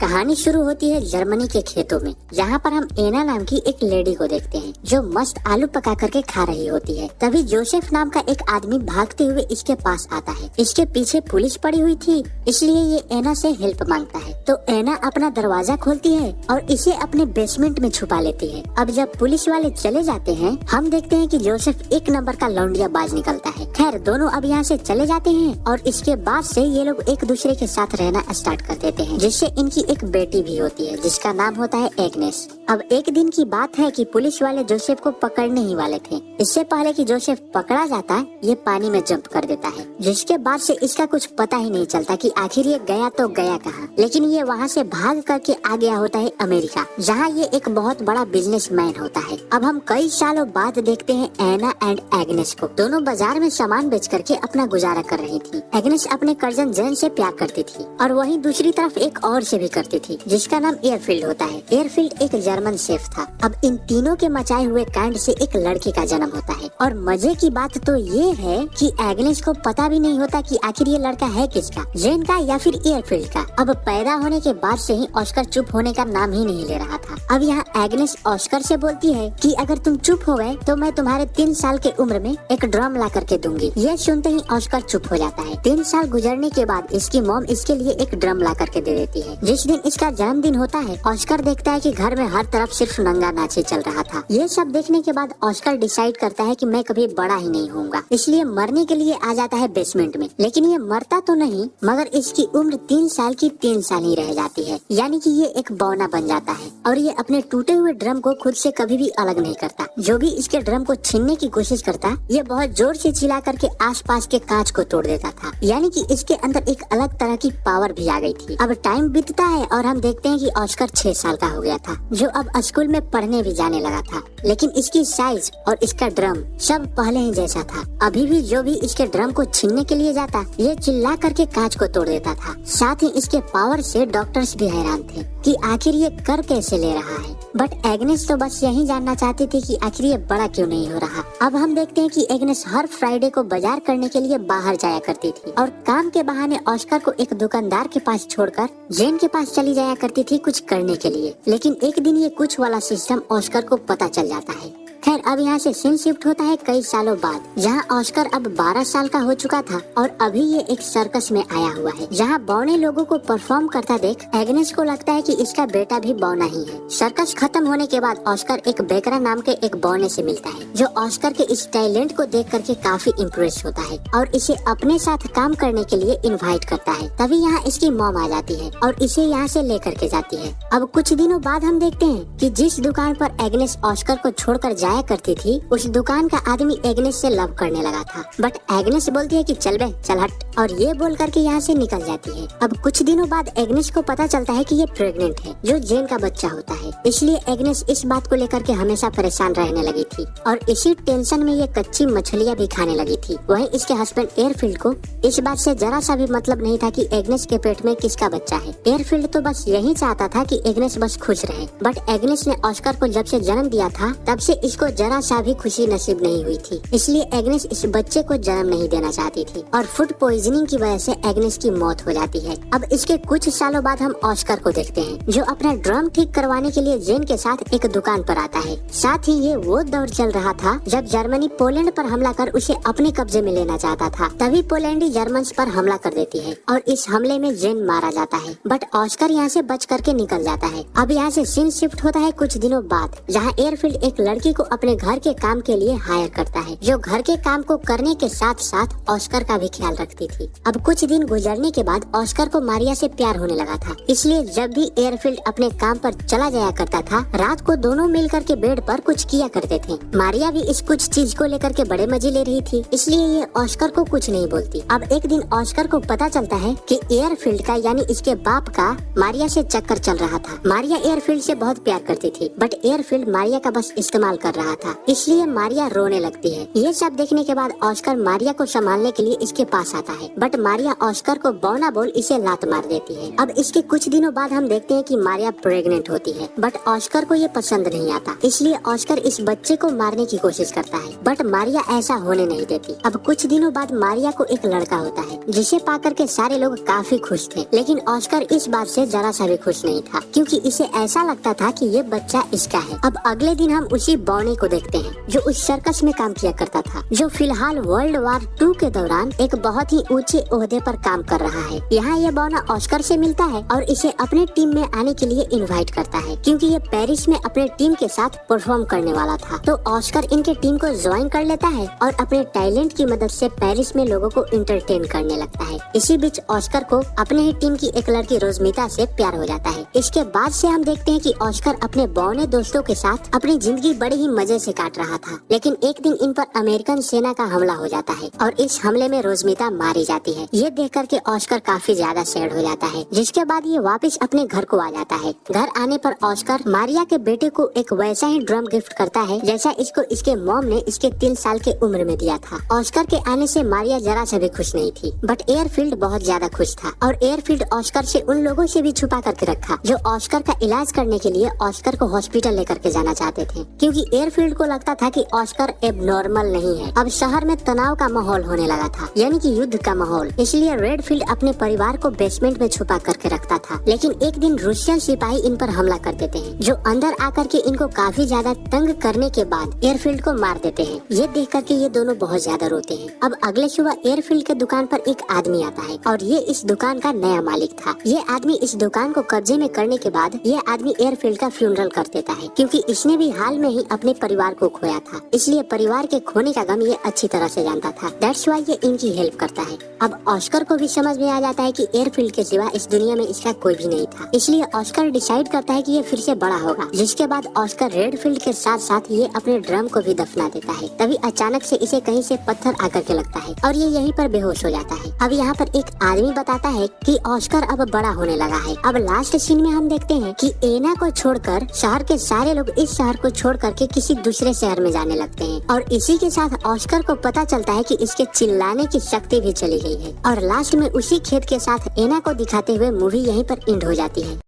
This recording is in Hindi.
कहानी शुरू होती है जर्मनी के खेतों में। यहाँ पर हम एना नाम की एक लेडी को देखते हैं जो मस्त आलू पका करके खा रही होती है। तभी जोसेफ नाम का एक आदमी भागते हुए इसके पास आता है। इसके पीछे पुलिस पड़ी हुई थी, इसलिए ये एना से हेल्प मांगता है। तो एना अपना दरवाजा खोलती है और इसे अपने बेसमेंट में छुपा लेती है। अब जब पुलिस वाले चले जाते हैं, हम देखते हैं कि जोसेफ एक नंबर का लौंडिया बाज निकलता है। खैर दोनों अब यहाँ से चले जाते हैं और इसके बाद से ये लोग एक दूसरे के साथ रहना स्टार्ट कर देते हैं, जिससे इनकी एक बेटी भी होती है जिसका नाम होता है एग्नेस। अब एक दिन की बात है कि पुलिस वाले जोसेफ को पकड़ने ही वाले थे। इससे पहले कि जोसेफ पकड़ा जाता है, ये पानी में जंप कर देता है, जिसके बाद से इसका कुछ पता ही नहीं चलता कि आखिर ये गया तो गया कहाँ। लेकिन ये वहाँ से भाग करके आ गया होता है अमेरिका, जहाँ ये एक बहुत बड़ा बिजनेसमैन होता है। अब हम कई सालों बाद देखते हैं एना एंड एग्नेस को। दोनों बाजार में सामान बेच करके अपना गुजारा कर रही थी। एग्नेस अपने कजन जेन से प्यार करती थी और वहीं दूसरी तरफ एक और से भी करती थी जिसका नाम एयरफील्ड होता है। एयरफील्ड एक जर्मन शेफ था। अब इन तीनों के मचाए हुए कांड से एक लड़के का जन्म होता है और मजे की बात तो ये है कि एग्नेस को पता भी नहीं होता कि आखिर ये लड़का है किसका, जेन का या फिर एयरफील्ड का। अब पैदा होने के बाद से ही ऑस्कर चुप होने का नाम ही नहीं ले रहा था। अब यहाँ एग्नेस ऑस्कर से बोलती है कि अगर तुम चुप हो गए तो मैं तुम्हारे 3 साल के उम्र में एक ड्रम ला करके दूंगी। ये सुनते ही ऑस्कर चुप हो जाता है। 3 साल गुजरने के बाद इसकी मॉम इसके लिए एक ड्रम ला करके दे देती है। जिस दिन इसका जन्मदिन होता है, ऑस्कर देखता है कि घर में हर तरफ सिर्फ नंगा नाच ही चल रहा था। ये सब देखने के बाद ऑस्कर डिसाइड करता है कि मैं कभी बड़ा ही नहीं होऊंगा, इसलिए मरने के लिए आ जाता है बेसमेंट में। लेकिन ये मरता तो नहीं, मगर इसकी उम्र 3 साल की 3 साल ही रह जाती है, यानी कि ये एक बौना बन जाता है और ये अपने टूटे हुए ड्रम को खुद से कभी भी अलग नहीं करता। जो भी इसके ड्रम को छीनने की कोशिश करता, ये बहुत जोर से चिल्ला करके आसपास के कांच को तोड़ देता था, यानी कि इसके अंदर एक अलग तरह की पावर भी आ गई थी। अब टाइम बीतता है और हम देखते हैं कि ऑस्कर 6 साल का हो गया था, जो अब स्कूल में पढ़ने भी जाने लगा था। लेकिन इसकी साइज और इसका ड्रम सब पहले ही जैसा था। अभी भी जो भी इसके ड्रम को छीनने के लिए जाता, ये चिल्ला करके कांच को तोड़ देता था। साथ ही इसके पावर से डॉक्टर्स भी हैरान थे कि आखिर ये कर कैसे ले रहा है। बट एग्नेस तो बस यही जानना चाहती थी कि आखिर ये बड़ा क्यों नहीं हो रहा। अब हम देखते हैं कि एग्नेस हर फ्राइडे को बाजार करने के लिए बाहर जाया करती थी और काम के बहाने ऑस्कर को एक दुकानदार के पास छोड़कर जेन के पास चली जाया करती थी कुछ करने के लिए। लेकिन एक दिन ये कुछ वाला सिस्टम ऑस्कर को पता चल जाता है। खैर अब यहाँ से सीन शिफ्ट होता है कई सालों बाद, जहाँ ऑस्कर अब 12 साल का हो चुका था और अभी ये एक सर्कस में आया हुआ है, जहाँ बौने लोगों को परफॉर्म करता देख एग्नेस को लगता है कि इसका बेटा भी बौना ही है। सर्कस खत्म होने के बाद ऑस्कर एक बेकरा नाम के एक बौने से मिलता है, जो ऑस्कर के इस टैलेंट को देख करके काफी इम्प्रेस होता है और इसे अपने साथ काम करने के लिए इन्वाइट करता है। तभी यहाँ इसकी मॉम आ जाती है और इसे यहाँ से लेकर के जाती है। अब कुछ दिनों बाद हम देखते हैं कि जिस दुकान पर एग्नेस ऑस्कर को छोड़कर जाया करती थी, उस दुकान का आदमी एग्नेस से लव करने लगा था। बट एग्नेस बोलती है कि चल बे चल हट, और ये बोल करके यहाँ से निकल जाती है। अब कुछ दिनों बाद एग्नेस को पता चलता है कि ये प्रेग्नेंट है, जो जेन का बच्चा होता है। इसलिए एग्नेस इस बात को लेकर के हमेशा परेशान रहने लगी थी और इसी टेंशन में ये कच्ची मछलियाँ भी खाने लगी थी। वहीं इसके हस्बैंड एयरफील्ड को इस बात से जरा सा भी मतलब नहीं था कि एग्नेस के पेट में किसका बच्चा है। एयरफील्ड तो बस यही चाहता था कि एग्नेस बस खुश रहे। बट एग्नेस ने ऑस्कर को जब से जन्म दिया था, तब से इसको जरा सा भी खुशी नसीब नहीं हुई थी। इसलिए एग्नेस इस बच्चे को जन्म नहीं देना चाहती थी और फूड पॉइजनिंग की वजह से एग्नेस की मौत हो जाती है। अब इसके कुछ सालों बाद हम ऑस्कर को देखते हैं, जो अपना ड्रम ठीक करवाने के लिए जेन के साथ एक दुकान पर आता है। साथ ही ये वो दौर चल रहा था जब जर्मनी पोलैंड पर हमला कर उसे अपने कब्जे में लेना चाहता था। तभी पोलैंडी जर्मन्स पर हमला कर देती है और इस हमले में जेन मारा जाता है। बट ऑस्कर यहाँ से बच करके निकल जाता है। अब यहाँ से सीन शिफ्ट होता है कुछ दिनों बाद, जहाँ एयरफील्ड एक लड़की को अपने घर के काम के लिए हायर करता है, जो घर के काम को करने के साथ साथ ऑस्कर का भी ख्याल रखती थी। अब कुछ दिन गुजरने के बाद ऑस्कर को मारिया से प्यार होने लगा था, इसलिए जब भी एयरफील्ड अपने काम पर चला जाया करता था, रात को दोनों मिल करके बेड पर कुछ किया करते थे। मारिया भी इस कुछ चीज को लेकर के बड़े मजे ले रही थी, इसलिए ये ऑस्कर को कुछ नहीं बोलती। अब एक दिन ऑस्कर को पता चलता है कि एयरफील्ड का यानी इसके बाप का मारिया से चक्कर चल रहा था। मारिया एयरफील्ड से बहुत प्यार करती थी, बट एयरफील्ड मारिया का बस इस्तेमाल कर रहा था, इसलिए मारिया रोने लगती है। ये सब देखने के बाद ऑस्कर मारिया को संभालने के लिए इसके पास आता है। है, बट मारिया ऑस्कर को बौना बोल इसे लात मार देती है। अब इसके कुछ दिनों बाद हम देखते हैं कि मारिया प्रेग्नेंट होती है, बट ऑस्कर को ये पसंद नहीं आता, इसलिए ऑस्कर इस बच्चे को मारने की कोशिश करता है, बट मारिया ऐसा होने नहीं देती। अब कुछ दिनों बाद मारिया को एक लड़का होता है, जिसे पाकर के सारे लोग काफी खुश थे, लेकिन ऑस्कर इस बात से जरा सा भी खुश नहीं था, क्योंकि इसे ऐसा लगता था कि ये बच्चा इसका है। अब अगले दिन हम उसी बॉनी को देखते हैं, जो उस सर्कस में काम किया करता था, जो फिलहाल वर्ल्ड वॉर 2 के दौरान एक बहुत ही ऊंचे ओहदे पर काम कर रहा है। यहाँ ये बौना ऑस्कर से मिलता है और इसे अपने टीम में आने के लिए इनवाइट करता है, क्योंकि ये पेरिस में अपने टीम के साथ परफॉर्म करने वाला था। तो ऑस्कर इनके टीम को ज्वाइन कर लेता है और अपने टैलेंट की मदद से पेरिस में लोगों को इंटरटेन करने लगता है। इसी बीच ऑस्कर को अपने ही टीम की एक लड़की रोजमिता से प्यार हो जाता है। इसके बाद से हम देखते हैं कि ऑस्कर अपने बौने दोस्तों के साथ अपनी जिंदगी बड़े ही मजे से काट रहा था, लेकिन एक दिन इन पर अमेरिकन सेना का हमला हो जाता है और इस हमले में रोजमिता मारी जाती है। ये देख करके ऑस्कर काफी ज्यादा सैड हो जाता है, जिसके बाद ये वापस अपने घर को आ जाता है। घर आने पर ऑस्कर मारिया के बेटे को एक वैसा ही ड्रम गिफ्ट करता है जैसा इसको इसके मॉम ने इसके 3 साल के उम्र में दिया था। ऑस्कर के आने से मारिया जरा सा भी खुश नहीं थी, बट एयरफील्ड बहुत ज्यादा खुश था और एयरफील्ड ऑस्कर से उन लोगों से भी छुपा करके रखा जो ऑस्कर का इलाज करने के लिए ऑस्कर को हॉस्पिटल लेकर के जाना चाहते थे, क्योंकि एयरफील्ड को लगता था कि ऑस्कर एबनॉर्मल नहीं है। अब शहर में तनाव का माहौल होने लगा था, यानी कि युद्ध का माहौल, इसलिए रेडफील्ड अपने परिवार को बेसमेंट में छुपा करके रखता था। लेकिन एक दिन रूसियन सिपाही इन पर हमला कर देते हैं, जो अंदर आकर के इनको काफी ज्यादा तंग करने के बाद एयरफील्ड को मार देते हैं। ये देख करके ये दोनों बहुत ज्यादा रोते हैं। अब अगले सुबह एयरफील्ड के दुकान पर एक आदमी आता है और ये इस दुकान का नया मालिक था। ये आदमी इस दुकान को कब्जे में करने के बाद ये आदमी एयरफील्ड का फ्यूनरल कर देता है, क्योंकि इसने भी हाल में ही अपने परिवार को खोया था, इसलिए परिवार के खोने का गम ये अच्छी तरह से जानता था। दैट्स व्हाई ये इनकी हेल्प करता है। अब ऑस्कर को भी समझ में आ जाता है कि एयरफील्ड के सिवा इस दुनिया में इसका कोई भी नहीं था, इसलिए ऑस्कर डिसाइड करता है कि ये फिर से बड़ा होगा। जिसके बाद ऑस्कर रेडफील्ड के साथ साथ ये अपने ड्रम को भी दफना देता है। तभी अचानक से इसे कहीं से पत्थर आकर के लगता है और ये यहीं पर बेहोश हो जाता है। अब यहाँ पर एक आदमी बताता है कि ऑस्कर अब बड़ा होने लगा है। अब लास्ट सीन में हम देखते हैं कि एना को छोड़कर शहर के सारे लोग इस शहर को छोड़ करके किसी दूसरे शहर में जाने लगते हैं और इसी के साथ ऑस्कर को पता चलता है कि इसके चिल्लाने की शक्ति भी चली गई है। और लास्ट में उसी खेत के साथ एना को दिखाते हुए मूवी यहीं पर एंड हो जाती है।